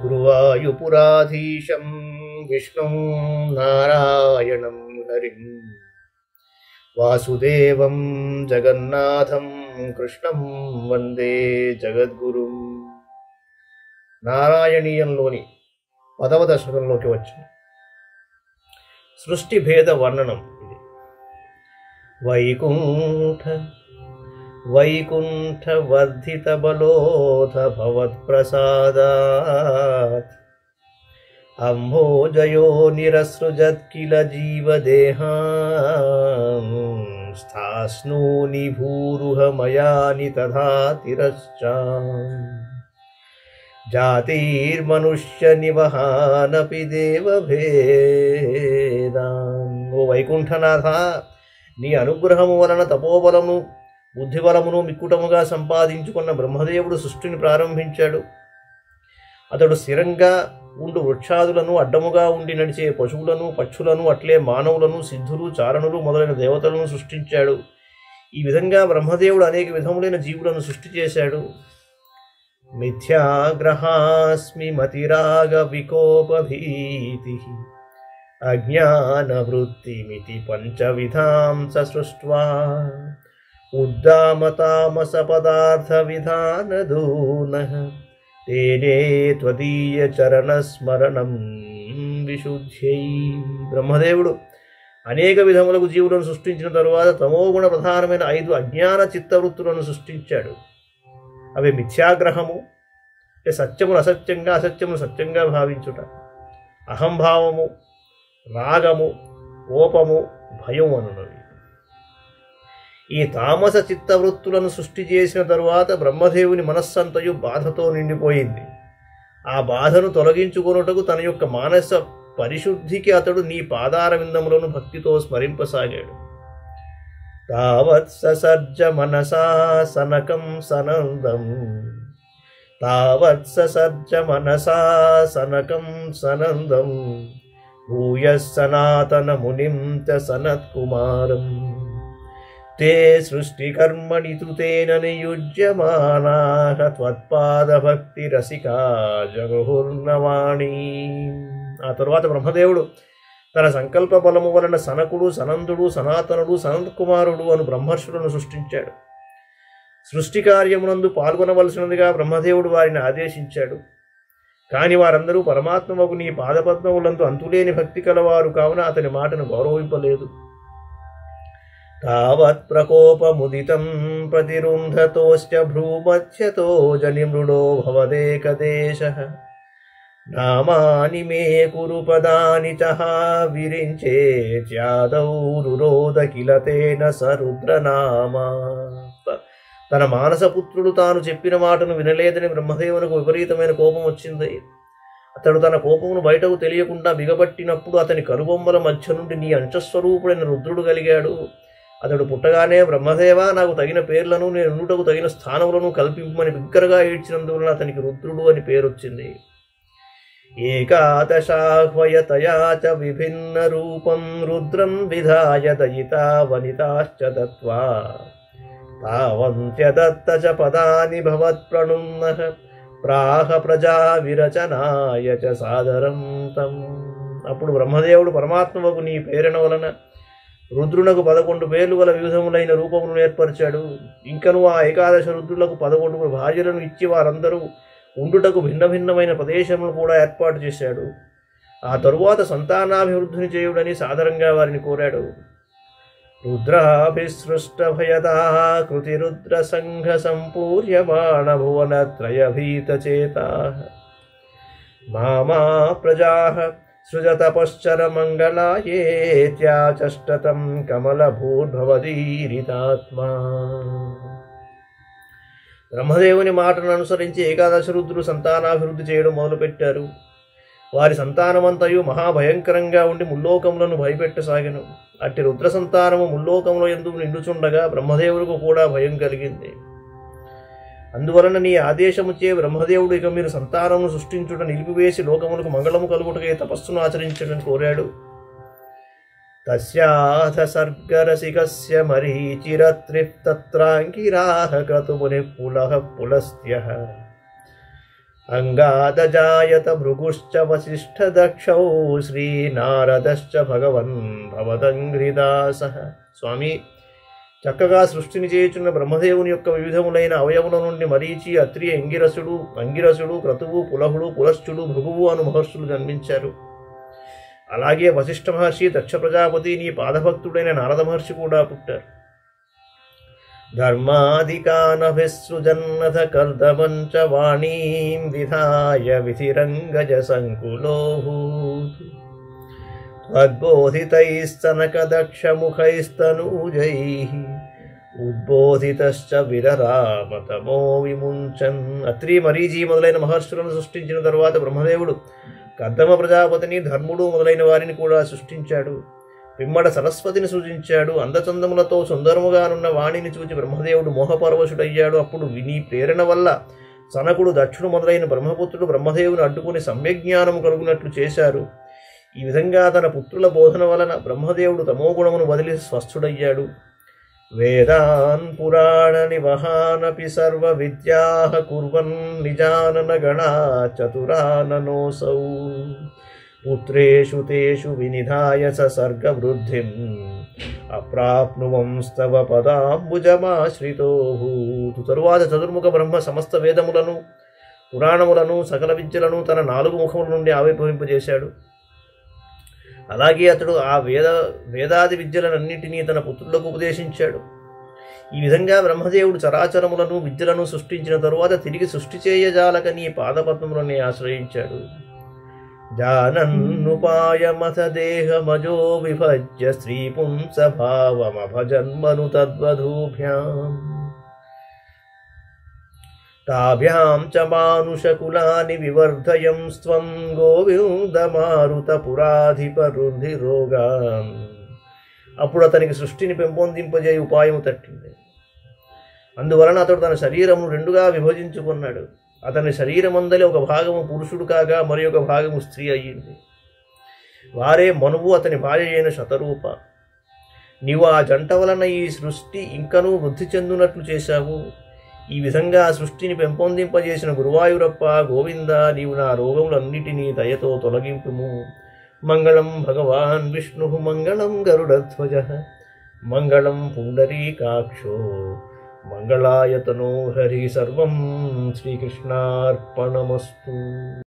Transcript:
గురువాయుపురాధీశం విష్ణుం నారాయణం హరిం వాసుదేవం జగన్నాథం కృష్ణం వందే జగద్గురుం. నారాయణీయంలోని 10వ దశకంలోకి వచ్చింది. సృష్టి భేద వర్ణనం ఇది. వైకుంఠ వర్ధిత బలోధ భవత్ప్రసాదాత్ అంభోజయో నిరసృజత్ కిల జీవదేహాం స్థాస్నూని భూరుహమయాని తథా తిరశ్చాం జాతిర్మనుష్య నివహానపి దేవభేదాన్. ఓ వైకుంఠనాథ, నీ అనుగ్రహము వలన తపోబలము బుద్ధిబలమును మిక్కుటముగా సంపాదించుకున్న బ్రహ్మదేవుడు సృష్టిని ప్రారంభించాడు. అతడు స్థిరంగా ఉండు వృక్షాదులను, అడ్డముగా ఉండి నడిచే పశువులను, పక్షులను, అట్లే మానవులను, సిద్ధులు, చారణులు మొదలైన దేవతలను సృష్టించాడు. ఈ విధంగా బ్రహ్మదేవుడు అనేక విధములైన జీవులను సృష్టి చేశాడు. మిథ్యాగ్రహాస్మి మతిరాగ వికోపభీతి అజ్ఞానవృత్తిమితి పంచవిధాం సృష్ట్వా ఉద్దామతామస పదార్థ విధానదూనః తేనే త్వదీయ చరణ స్మరణం విశుద్ధ్యై. బ్రహ్మదేవుడు అనేక విధములకు జీవులను సృష్టించిన తరువాత తమోగుణ ప్రధానమైన 5 అజ్ఞాన చిత్తవృత్తులను సృష్టించాడు. అవి మిథ్యాగ్రహము, సత్యమును అసత్యంగా, అసత్యమును సత్యంగా భావించుట, అహంభావము, రాగము, కోపము, భయం అనునవి. ఈ తామస చిత్తవృత్తులను సృష్టి చేసిన తరువాత బ్రహ్మదేవుని మనస్సంతయు బాధతో నిండిపోయింది. ఆ బాధను తొలగించుకొనుటకు తన యొక్క మానస పరిశుద్ధికి అతడు నీ పాదార విందములను భక్తితో స్మరింపసాగాడు. తావత్ ససర్జ మనసా సనకం సనందం తావత్ ససర్జ మనసా సనకం సనందం భూయః సనాతన మునిం చ సనత్కుమారం తే సృష్టికర్మణి తు తేన నియుజ్యమానాః త్వత్పాద భక్తి రసికా జగహుర్నవాణి. ఆ తరువాత బ్రహ్మదేవుడు తన సంకల్ప బలము వలన సనకుడు, సనందుడు, సనాతనుడు, సనత్కుమారుడు అను బ్రహ్మర్షులను సృష్టించాడు. సృష్టి కార్యమునందు పాల్గొనవలసినదిగా బ్రహ్మదేవుడు వారిని ఆదేశించాడు. కాని వారందరూ పరమాత్మకు నీ పాదపద్మములందు అంతులేని భక్తి కలవారు కావున అతని మాటను గౌరవింపలేదు. తావత్ ప్రకోపముదితం ప్రతిరుంధతోశ్చ భ్రూమధ్యతో జనిమృడో భవదేకదేశః నామాని మే కురు పదాని చ విరించేత్యాదౌ రురోద కిల తేన సరుద్రనామా. తన మానసపుత్రుడు తాను చెప్పిన మాటను వినలేదని బ్రహ్మదేవునికి విపరీతమైన కోపం వచ్చింది. అతడు తన కోపమును బయటకు తెలియకుండా బిగబట్టినప్పుడు అతని కనుబొమ్మల మధ్య నుండి నీ అంశస్వరూపుడైన రుద్రుడు కలిగాడు. అతడు పుట్టగానే బ్రహ్మదేవా, నాకు తగిన పేర్లను, నేను ఉండుటకు తగిన స్థానములను కల్పింపమని బిగ్గరగా ఏడ్చినందువలన అతనికి రుద్రుడు అని పేరొచ్చింది. ఏకాదశాహ్వయతయా చ విభిన్న రూపం రుద్రం విధాయ దయితా వనితాశ్చ దత్వా తావంత్యదత్త చ పదాని భవత్ప్రణున్నః ప్రాహ ప్రజా విరచనాయ చ సాదరం తం. అప్పుడు బ్రహ్మదేవుడు పరమాత్మకు నీ ప్రేరణ వలన రుద్రునకు 11 పేర్లు గల వివిధములైన రూపములను ఏర్పరిచాడు. ఇంకను ఆ ఏకాదశ రుద్రులకు 11 భార్యలను ఇచ్చి వారందరూ ఉండుటకు భిన్న భిన్నమైన ప్రదేశములను కూడా ఏర్పాటు చేశాడు. ఆ తరువాత సంతానాభివృద్ధిని చేయుడని సాదరంగా వారిని కోరాడు. రుద్రాభిసృష్ట భయదా కృతి రుద్ర సంఘ సంపూర్యమాణ భువన త్రయభీత చేతా మామా ప్రజా సృజతపశ్చర మంగళాయేత్యాచష్టతం కమలభూర్భవదీరితాత్మా. బ్రహ్మదేవుని మాటను అనుసరించి ఏకాదశ రుద్రులు సంతానాభివృద్ధి చేయడం మొదలుపెట్టారు. వారి సంతానమంతయు మహాభయంకరంగా ఉండి ముల్లోకములను భయపెట్టసాగెను. అట్టి రుద్ర సంతానము ముల్లోకముల యందు నిండుచుండగా బ్రహ్మదేవులకు కూడా భయం కలిగింది. అందువలన నీ ఆదేశముచే బ్రహ్మదేవుడు ఇక మీరు సంతానమును సృష్టించుట నిలిపివేసి లోకములకు మంగళము కలుగుటకై తపస్సును ఆచరించడని కోరాడు. తస్యాథ సర్గరసికస్య మరీచిరత్రిః తత్రాంకిరాః క్రతుమునిః పులః పులస్త్యః అంగాదజాయత భృగుశ్చ వసిష్ఠదక్షౌ శ్రీనారదశ్చ భగవన్ భవదంఘ్రిదాసః. స్వామి, చక్కగా సృష్టిని చేయుచున్న బ్రహ్మదేవుని యొక్క వివిధములైన అవయవుల నుండి మరీచి, అత్రి, అంగిరసుడు, క్రతువు, పులహుడు, పులశ్చుడు, భృగువు అను మహర్షులు జన్మించారు. అలాగే వశిష్ఠ మహర్షి, దక్ష ప్రజాపతి, నీ పాదభక్తుడైన నారద మహర్షి కూడా పుట్టారు. ధర్మాధికానభిసృజన్నథ కర్దమంచ వాణీం విధాయ విధిరంగజ సంకులోభూత్ త్వద్బోధితైస్తనకదక్షముఖైస్తనూజైః ఉద్బోధితశ్చ విరరామతమో విముంచన్. అత్రి, మరీచి మొదలైన మహర్షులను సృష్టించిన తరువాత బ్రహ్మదేవుడు కర్దమ ప్రజాపతిని, ధర్ముడు మొదలైన వారిని కూడా సృష్టించాడు. పిమ్మడ సరస్వతిని సృజించాడు. అందచందములతో సుందరముగానున్న వాణిని చూచి బ్రహ్మదేవుడు మోహపరవశుడయ్యాడు. అప్పుడు విని ప్రేరణ వల్ల సనకుడు, దక్షుడు మొదలైన బ్రహ్మపుత్రుడు బ్రహ్మదేవుని అడ్డుకుని సమ్యజ్ఞానము కలుగునట్లు చేశారు. ఈ విధంగా తన పుత్రుల బోధన వలన బ్రహ్మదేవుడు తమోగుణమును వదిలి స్వస్థుడయ్యాడు. వేదాన్ పురాణ నివహానపి సర్వ విద్యాః కుర్వన్ నిజానన గణా చతురాననోసౌ పుత్రేషు తేషు వినిధాయ ససర్గ వృద్ధిం అప్రాప్నువంస్తవ పదాంబుజమాశ్రితోభూత్. తరువాత చతుర్ముఖ బ్రహ్మ సమస్త వేదములను, పురాణములను, సకల విద్యలను తన 4 ముఖముల నుండి ఆవిర్భవింపజేశాడు. అలాగే అతడు ఆ వేదాది విద్యలన్నింటినీ తన పుత్రులకు ఉపదేశించాడు. ఈ విధంగా బ్రహ్మదేవుడు చరాచరములను, విద్యలను సృష్టించిన తరువాత తిరిగి సృష్టి చేయజాలక నీ పాదపద్మములని ఆశ్రయించాడు. జానన్నుపాయమథ దేహమజో విభజ్య స్త్రీపుంసభావమభజన్మను తద్వధూభ్యాం తాభ్యాం చ మానుషకులాని వివర్ధయం స్త్వం గోవిందమారుత పురాధిపరుధిరోగాం. అప్పుడు అతనికి సృష్టిని పెంపొందింపజేయ ఉపాయము తట్టింది. అందువలన అతడు తన శరీరమును 2గా విభజించుకున్నాడు. అతని శరీరమందలి ఒక భాగము పురుషుడు కాగా మరి ఒక భాగము స్త్రీ అయ్యింది. వారే మనువు, అతని భార్య అయిన శతరూప. నీవు ఆ జంట వలన ఈ సృష్టి ఇంకనూ వృద్ధి చెందునట్లు చేశావు. ఈ విధంగా సృష్టిని పెంపొందింపజేసిన గురువాయూరప్ప, గోవింద, నీవు నా రోగములన్నిటినీ దయతో తొలగింపుము. మంగళం భగవాన్ విష్ణు, మంగళం గరుడధ్వజ, మంగళం పుండరీకాక్షో, మంగళాయతనో హరి. సర్వం శ్రీకృష్ణార్పణమస్తు.